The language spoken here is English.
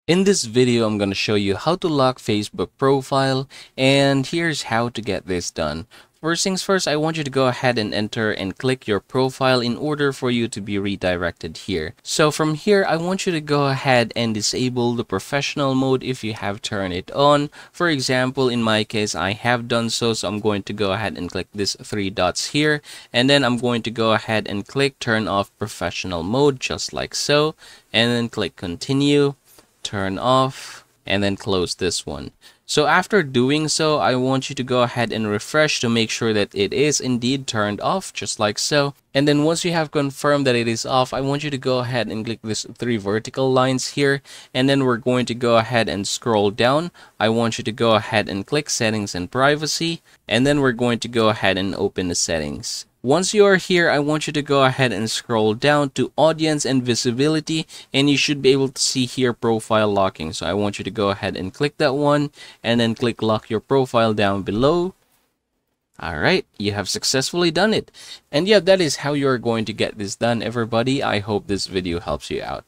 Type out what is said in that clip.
In this video, I'm going to show you how to lock Facebook profile, and here's how to get this done. First things first, I want you to go ahead and enter and click your profile in order for you to be redirected here. So from here, I want you to go ahead and disable the professional mode if you have turned it on. For example, in my case, I have done so, so I'm going to go ahead and click this three dots here, and then I'm going to go ahead and click turn off professional mode just like so, and then click continue. Turn off, and then close this one. So after doing so, I want you to go ahead and refresh to make sure that it is indeed turned off, just like so. And then once you have confirmed that it is off, I want you to go ahead and click this three vertical lines here, and then we're going to go ahead and scroll down. I want you to go ahead and click settings and privacy, and then we're going to go ahead and open the settings. Once you are here, I want you to go ahead and scroll down to audience and visibility, and you should be able to see here profile locking. So I want you to go ahead and click that one, and then click lock your profile down below. Alright, you have successfully done it. And yeah, that is how you're going to get this done, everybody. I hope this video helps you out.